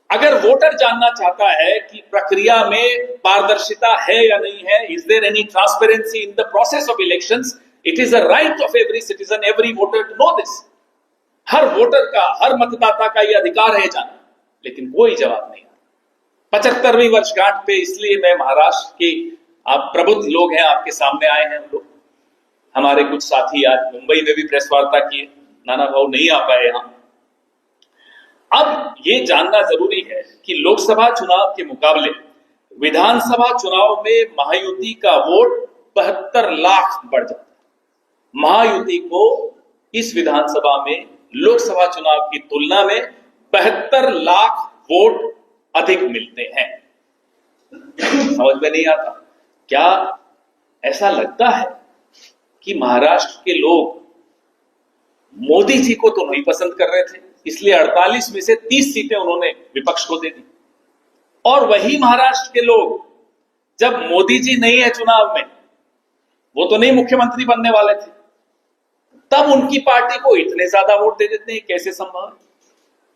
अगर वोटर जानना चाहता है कि प्रक्रिया में पारदर्शिता है या नहीं है, is there any transparency in the process of elections, it is a right of every citizen, every voter to know this. हर वोटर का, हर मतदाता का यह अधिकार है जानना, लेकिन कोई जवाब नहीं। 75वीं वर्षगांठ पे इसलिए मैं महाराष्ट्र के, आप प्रबुद्ध लोग हैं, आपके सामने आए हैं हम लोग। हमारे कुछ साथी आज मुंबई में भी प्रेस वार्ता किए, नाना भाव नहीं आ पाए यहां। अब ये जानना जरूरी है कि लोकसभा चुनाव के मुकाबले विधानसभा चुनाव में महायुति का वोट 72 लाख बढ़ जाता है। महायुति को इस विधानसभा में लोकसभा चुनाव की तुलना में 72 लाख वोट अधिक मिलते हैं। समझ में नहीं आता, क्या ऐसा लगता है कि महाराष्ट्र के लोग मोदी जी को तो नहीं पसंद कर रहे थे, इसलिए 48 में से 30 सीटें उन्होंने विपक्ष को दे दी। और वही महाराष्ट्र के लोग जब मोदी जी नहीं है चुनाव में, वो तो नहीं मुख्यमंत्री बनने वाले थे, तब उनकी पार्टी को इतने ज्यादा वोट दे देते हैं। कैसे संभव है?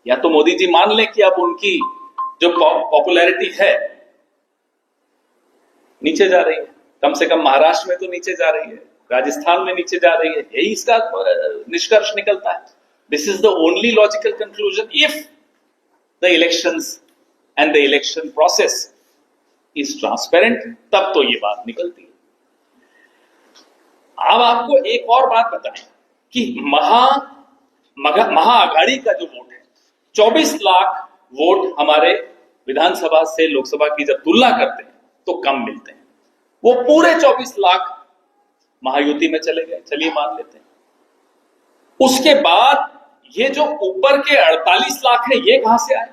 या तो मोदी जी मान लें कि अब उनकी जो पॉपुलैरिटी है नीचे जा रही है, कम से कम महाराष्ट्र में तो नीचे जा रही है, राजस्थान में नीचे जा रही है, यही इसका निष्कर्ष निकलता है। This is the only logical conclusion if the elections and the election process is transparent, तब तो ये बात निकलती है। अब आपको एक और बात बताएं कि महाआघाड़ी का जो वोट है, 24 लाख वोट हमारे विधानसभा से लोकसभा की जब तुलना करते हैं तो कम मिलते हैं। वो पूरे 24 लाख महायुति में चले गए, चलिए मान लेते हैं। उसके बाद ये जो ऊपर के 48 लाख है, ये कहां से आए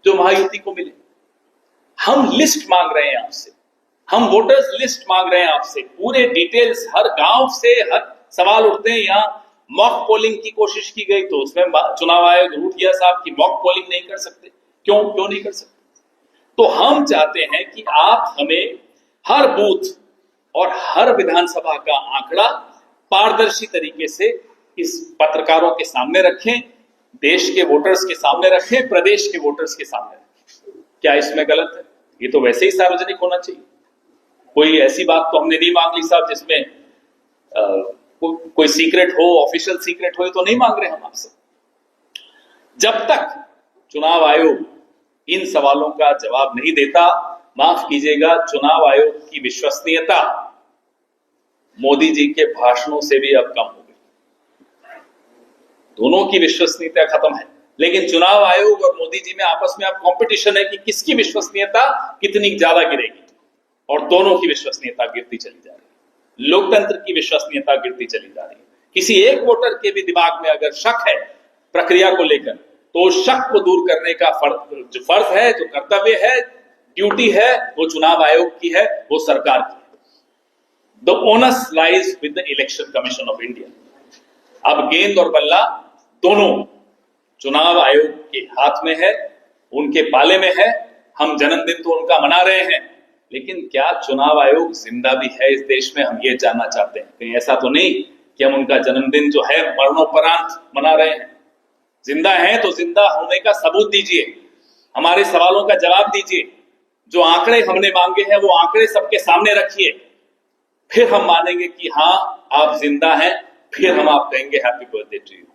जो महायुति को मिले? हम लिस्ट मांग रहे हैं आपसे, हम वोटर्स लिस्ट मांग रहे हैं आपसे, पूरे डिटेल्स, हर गांव से हर सवाल उठते हैं। यहां मॉक पोलिंग की कोशिश की गई तो उसमें चुनाव आयोग रूठ गया साहब कि मॉक पोलिंग नहीं कर सकते। क्यों नहीं कर सकते? तो हम चाहते हैं कि आप हमें हर बूथ और हर विधानसभा का आंकड़ा पारदर्शी तरीके से इस पत्रकारों के सामने रखें, देश के वोटर्स के सामने रखें, प्रदेश के वोटर्स के सामने रखें। क्या इसमें गलत है? ये तो वैसे ही सार्वजनिक होना चाहिए। कोई ऐसी बात तो हमने नहीं मांग ली साहब जिसमें कोई सीक्रेट हो, ऑफिशियल सीक्रेट हो, ये तो नहीं मांग रहे हम आपसे। जब तक चुनाव आयोग इन सवालों का जवाब नहीं देता, माफ कीजिएगा, चुनाव आयोग की विश्वसनीयता मोदी जी के भाषणों से भी अब कम हो गई। दोनों की विश्वसनीयता खत्म है, लेकिन चुनाव आयोग और मोदी जी में आपस में अब कंपटीशन है कि किसकी विश्वसनीयता कितनी ज्यादा गिरेगी, और दोनों की विश्वसनीयता गिरती चली जा रही है। लोकतंत्र की विश्वसनीयता गिरती चली जा रही है। किसी एक वोटर के भी दिमाग में अगर शक है प्रक्रिया को लेकर, तो शक को दूर करने का जो फर्ज है, जो कर्तव्य है, ड्यूटी है, वो चुनाव आयोग की है, वो सरकार की है। The onus lies with the election commission of India. अब गेंद और बल्ला दोनों चुनाव आयोग के हाथ में है, उनके पाले में है। हम जन्मदिन तो उनका मना रहे हैं, लेकिन क्या चुनाव आयोग जिंदा भी है इस देश में? हम ये जानना चाहते हैं। कहीं ऐसा तो नहीं कि हम उनका जन्मदिन जो है मरणोपरांत मना रहे हैं? जिंदा है तो जिंदा होने का सबूत दीजिए, हमारे सवालों का जवाब दीजिए। जो आंकड़े हमने मांगे हैं वो आंकड़े सबके सामने रखिए, फिर हम मानेंगे कि हाँ आप जिंदा हैं, फिर हम आप कहेंगे हैप्पी बर्थडे टू यू।